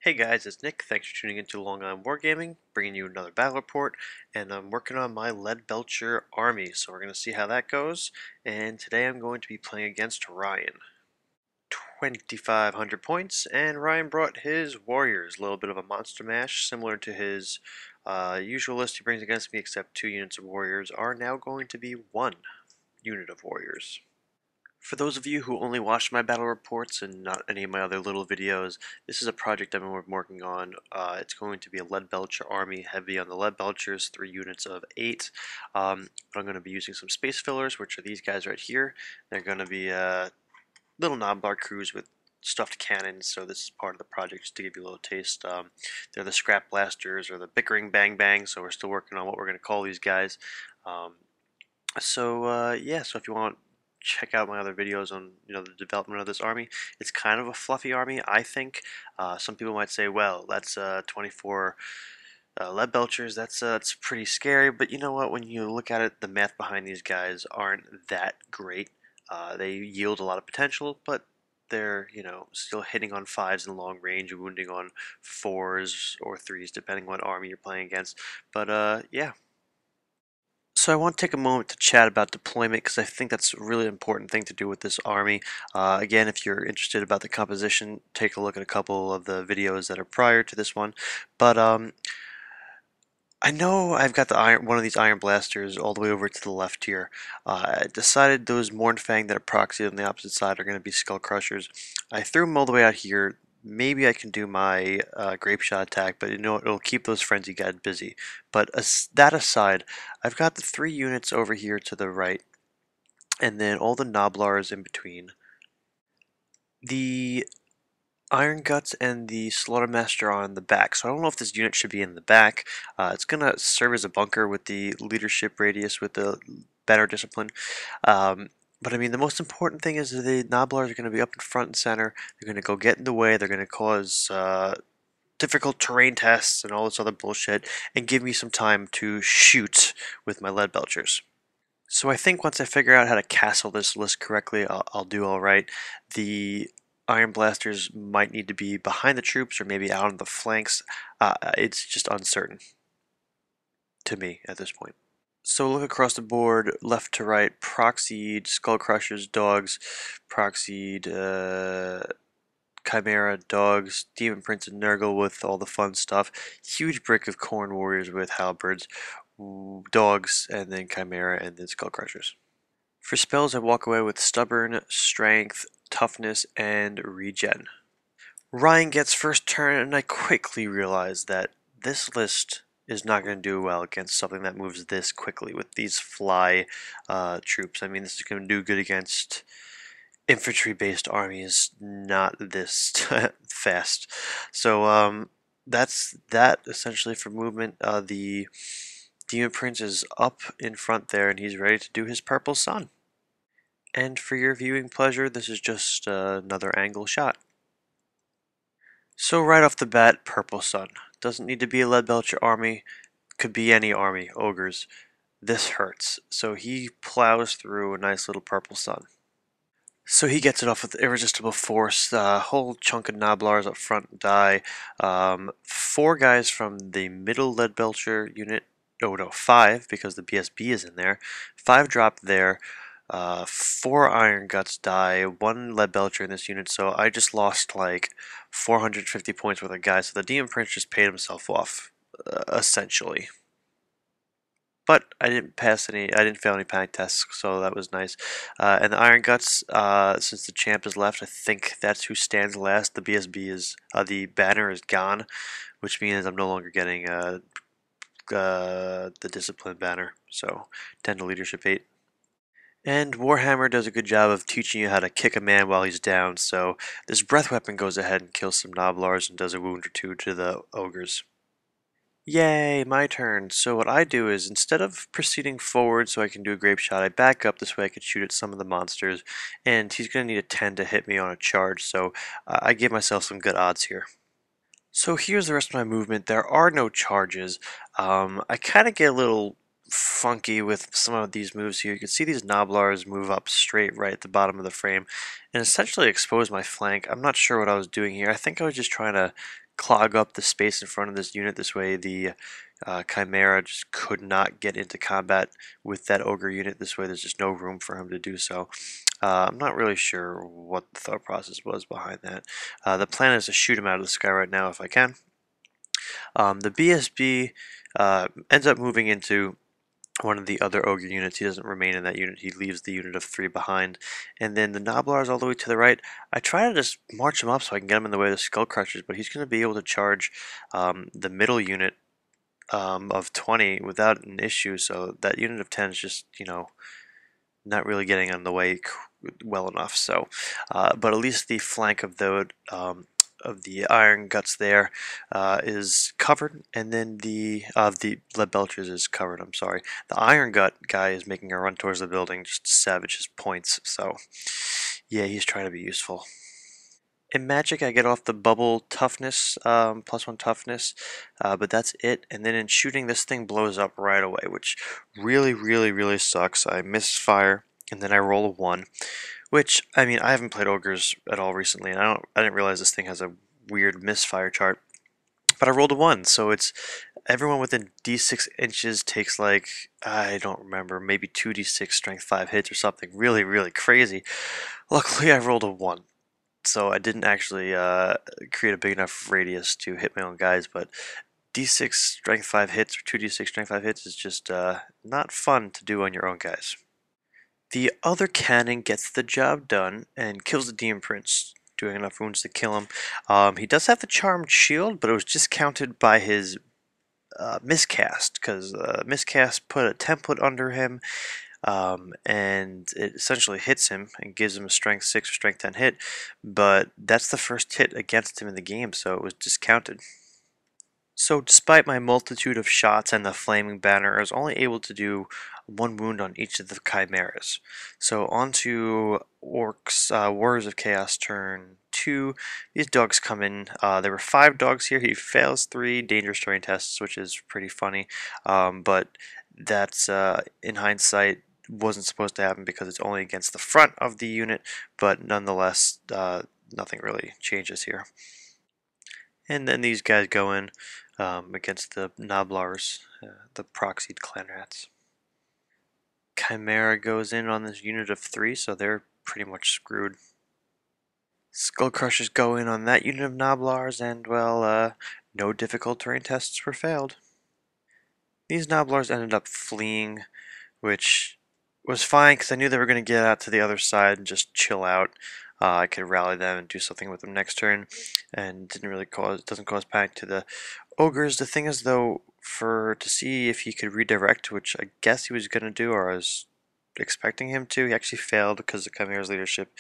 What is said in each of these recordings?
Hey guys, it's Nick. Thanks for tuning into Long Island Wargaming, bringing you another battle report, and I'm working on my Lead Belcher army, so we're going to see how that goes. And today I'm going to be playing against Ryan. 2,500 points, and Ryan brought his warriors, a little bit of a monster mash, similar to his usual list he brings against me, except 2 units of warriors are now going to be 1 unit of warriors. For those of you who only watch my battle reports and not any of my other little videos, this is a project I've been working on. It's going to be a Lead Belcher army, heavy on the Lead Belchers, 3 units of 8. But I'm going to be using some space fillers, which are these guys right here. They're going to be little Knoblar crews with stuffed cannons, so this is part of the project just to give you a little taste. They're the Scrap Blasters or the Bickering Bang Bang, so we're still working on what we're going to call these guys. Yeah, so if you want check out my other videos on the development of this army. It's kind of a fluffy army, I think. Some people might say, well, that's 24 lead belchers. That's pretty scary. But you know what? When you look at it, the math behind these guys aren't that great. They yield a lot of potential, but they're still hitting on 5s in long range, wounding on 4s or 3s, depending what army you're playing against. But yeah. So I want to take a moment to chat about deployment because I think that's a really important thing to do with this army. Again, if you're interested about the composition, take a look at a couple of the videos that are prior to this one. But I know I've got one of these iron blasters all the way over to the left here. I decided those Mornfang that are proxied on the opposite side are going to be Skull Crushers. I threw them all the way out here. Maybe I can do my grape shot attack, but it'll keep those frenzy guys busy. But that aside, I've got the 3 units over here to the right, and then all the Noblars in between. The Iron Guts and the Slaughtermaster are on the back, so I don't know if this unit should be in the back. It's going to serve as a bunker with the leadership radius with the banner discipline. But I mean, the most important thing is that the Noblars are going to be up in front and center. They're going to go get in the way. They're going to cause difficult terrain tests and all this other bullshit, and give me some time to shoot with my lead belchers. So I think once I figure out how to castle this list correctly, I'll do all right. The Iron Blasters might need to be behind the troops or maybe out on the flanks. It's just uncertain to me at this point. So look across the board, left to right, proxied Skull Crushers, dogs, proxied Chimera, dogs, Demon Prince and Nurgle with all the fun stuff, huge brick of Corn Warriors with halberds, dogs, and then Chimera, and then Skull Crushers. For spells, I walk away with Stubborn, Strength, Toughness, and Regen. Ryan gets first turn, and I quickly realize that this list is not going to do well against something that moves this quickly with these fly troops. I mean, this is going to do good against infantry-based armies, not this fast. So that's that essentially for movement. The Demon Prince is up in front there, and he's ready to do his Purple Sun. And for your viewing pleasure, this is just another angle shot. So right off the bat, Purple Sun. Doesn't need to be a Lead Belcher army, could be any army, ogres. This hurts. So he plows through a nice little Purple Sun. So he gets it off with irresistible force. A whole chunk of Noblars up front die. 4 guys from the middle Lead Belcher unit. Oh no, 5 because the BSB is in there. 5 drop there. 4 Iron Guts die, 1 Lead Belcher in this unit, so I just lost like 450 points worth of guys, so the Demon Prince just paid himself off, essentially. But I didn't fail any panic tests, so that was nice. And the Iron Guts, since the champ is left, I think that's who stands last. The BSB is, the banner is gone, which means I'm no longer getting the discipline banner, so 10 to leadership 8. And Warhammer does a good job of teaching you how to kick a man while he's down, so this breath weapon goes ahead and kills some Noblars and does a wound or 2 to the ogres. Yay, my turn. So what I do is, instead of proceeding forward so I can do a grape shot, I back up this way I can shoot at some of the monsters, and he's going to need a 10 to hit me on a charge, so I give myself some good odds here. So here's the rest of my movement. There are no charges. I kind of get a little funky with some of these moves here. You can see these Noblars move up straight right at the bottom of the frame and essentially expose my flank. I'm not sure what I was doing here. I think I was just trying to clog up the space in front of this unit. This way the Chimera just could not get into combat with that Ogre unit. This way there's just no room for him to do so. I'm not really sure what the thought process was behind that. The plan is to shoot him out of the sky right now if I can. The BSB ends up moving into one of the other Ogre units. He doesn't remain in that unit. He leaves the unit of 3 behind. And then the Noblars all the way to the right. I try to just march him up so I can get him in the way of the Skull Crushers, but he's going to be able to charge the middle unit of 20 without an issue. So that unit of 10 is just, not really getting on the way well enough. So, but at least the flank of the Iron Guts there is covered, and then the Lead Belchers is covered. I'm sorry. The Iron Gut guy is making a run towards the building, just savage his points. So, yeah, he's trying to be useful. In Magic, I get off the bubble toughness, +1 toughness, but that's it. And then in shooting, this thing blows up right away, which really, really, really sucks. I misfire, and then I roll a 1, which, I mean, I haven't played Ogres at all recently, and I didn't realize this thing has a weird misfire chart. But I rolled a 1, so it's everyone within d6 inches takes like, I don't remember, maybe 2d6 strength 5 hits or something really, really crazy. Luckily, I rolled a 1. So I didn't actually create a big enough radius to hit my own guys, but d6 strength 5 hits or 2d6 strength 5 hits is just not fun to do on your own guys. The other cannon gets the job done and kills the Demon Prince, doing enough wounds to kill him. He does have the Charmed Shield, but it was discounted by his miscast, because miscast put a template under him, and it essentially hits him and gives him a strength 6 or strength 10 hit, but that's the first hit against him in the game, so it was discounted. So despite my multitude of shots and the flaming banner, I was only able to do 1 wound on each of the chimeras. So on to Orcs, Warriors of Chaos turn 2. These dogs come in. There were 5 dogs here. He fails 3 dangerous terrain tests, which is pretty funny, but that's in hindsight wasn't supposed to happen because it's only against the front of the unit, but nonetheless nothing really changes here. And then these guys go in against the Noblars, the proxied clan rats. Chimera goes in on this unit of 3, so they're pretty much screwed. Skull Crushers go in on that unit of Noblars, and well, no difficult terrain tests were failed. These Noblars ended up fleeing, which was fine because I knew they were going to get out to the other side and just chill out. I could rally them and do something with them next turn, and doesn't cause panic to the Ogres. The thing is, though, to see if he could redirect, which I guess he was going to do, or I was expecting him to, he actually failed because the Chimera's leadership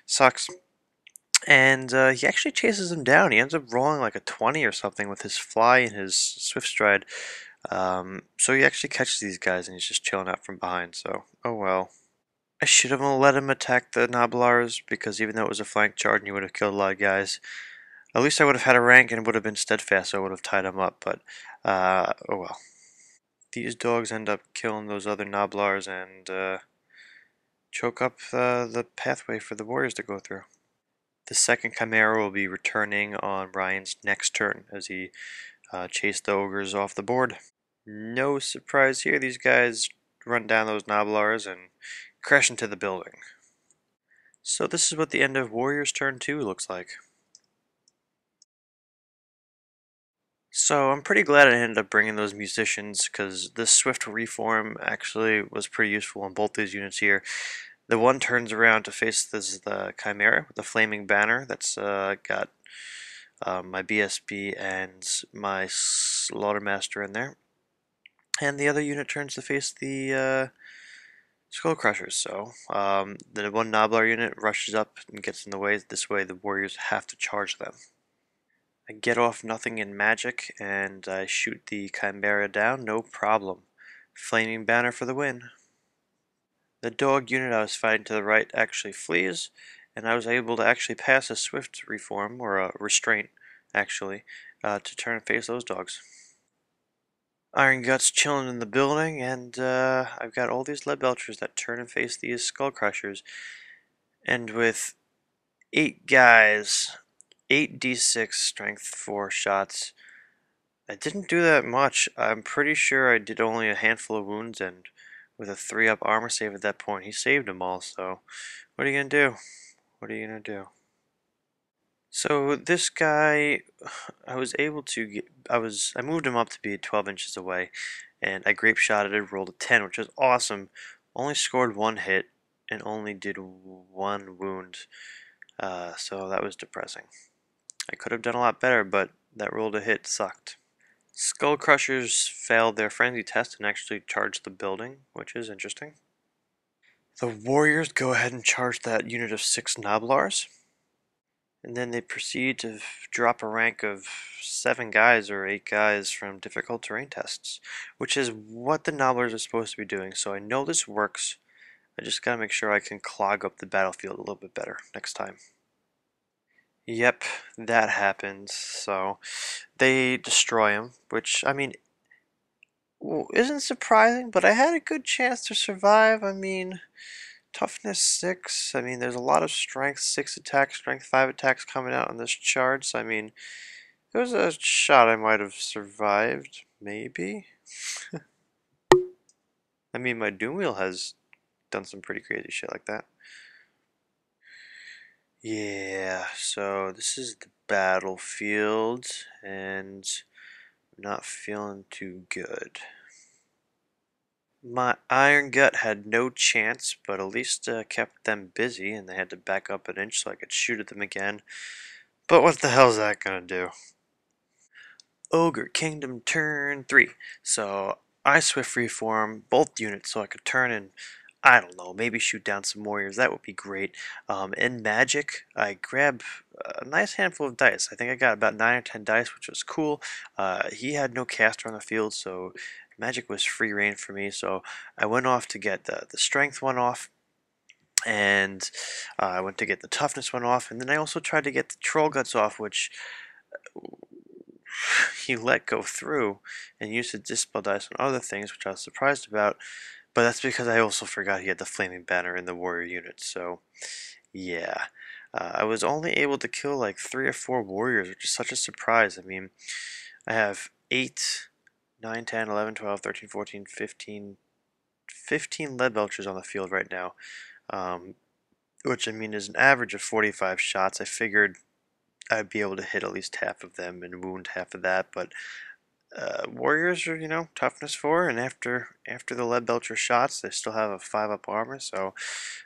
sucks. And he actually chases him down. He ends up rolling like a 20 or something with his fly and his swift stride. So he actually catches these guys and he's just chilling out from behind, so oh well. I should have let him attack the Noblars, because even though it was a flank charge and he would have killed a lot of guys, at least I would have had a rank and would have been steadfast, so I would have tied him up, but oh well. These dogs end up killing those other Noblars and choke up the pathway for the warriors to go through. The second Chimera will be returning on Ryan's next turn as he chased the ogres off the board. No surprise here, these guys run down those Noblars and crash into the building. So this is what the end of Warriors turn 2 looks like. So I'm pretty glad I ended up bringing those musicians, because this swift reform actually was pretty useful on both these units here. The one turns around to face the Chimera with the flaming banner that's got my BSB and my Slaughtermaster in there. And the other unit turns to face the Skull Crushers. So the one Noblar unit rushes up and gets in the way. This way the warriors have to charge them. I get off nothing in magic and I shoot the Chimera down, no problem. Flaming banner for the win. The dog unit I was fighting to the right actually flees, and I was able to actually pass a swift reform, or a restraint actually, to turn and face those dogs. Iron Guts chilling in the building, and I've got all these lead belchers that turn and face these skull crushers. And with 8 guys, 8d6 strength 4 shots, I didn't do that much. I'm pretty sure I did only a handful of wounds, and with a 3-up armor save at that point, he saved them all, so what are you gonna do? What are you gonna do? So this guy, I was able to get, I moved him up to be 12 inches away, and I grape shotted it, rolled a 10, which was awesome. Only scored 1 hit and only did 1 wound, so that was depressing. I could have done a lot better, but that roll to hit sucked. Skull Crushers failed their frenzy test and actually charged the building, which is interesting. The Warriors go ahead and charge that unit of 6 Noblars. And then they proceed to drop a rank of 7 guys or 8 guys from difficult terrain tests, which is what the Nobblers are supposed to be doing. So I know this works. I just gotta make sure I can clog up the battlefield a little bit better next time. Yep, that happens. So they destroy him, which, I mean, isn't surprising, but I had a good chance to survive. I mean, toughness 6. I mean, there's a lot of strength, 6 attacks, strength 5 attacks coming out on this chart. So, I mean, there was a shot I might have survived, maybe. I mean, my Doom Wheel has done some pretty crazy shit like that. Yeah, so this is the battlefield, and I'm not feeling too good. My Iron Gut had no chance, but at least kept them busy, and they had to back up an inch so I could shoot at them again. But what the hell's that gonna do? Ogre Kingdom turn 3. So I swift reform both units so I could turn and, I don't know, maybe shoot down some warriors. That would be great. In Magic, I grab a nice handful of dice. I think I got about 9 or 10 dice, which was cool. He had no caster on the field, so Magic was free reign for me. So I went off to get the strength one off. And I went to get the toughness one off, and then I also tried to get the troll guts off, which he let go through and used the dispel dice on other things, which I was surprised about. But that's because I also forgot he had the flaming banner in the warrior unit. So yeah, I was only able to kill like 3 or 4 warriors, which is such a surprise. I mean, I have 8, 9, 10, 11, 12, 13, 14, 15, 15 lead belchers on the field right now, which I mean is an average of 45 shots. I figured I'd be able to hit at least half of them and wound half of that, but warriors are, toughness 4, and after the lead belcher shots, they still have a 5-up armor. So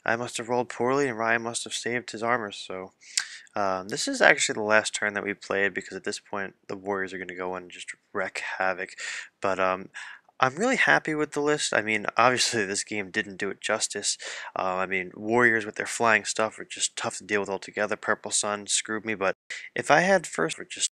I must have rolled poorly, and Ryan must have saved his armor. So this is actually the last turn that we played because at this point the warriors are going to go in and just wreak havoc. But I'm really happy with the list. I mean, obviously this game didn't do it justice. I mean, warriors with their flying stuff are just tough to deal with altogether. Purple Sun screwed me, but if I had first, just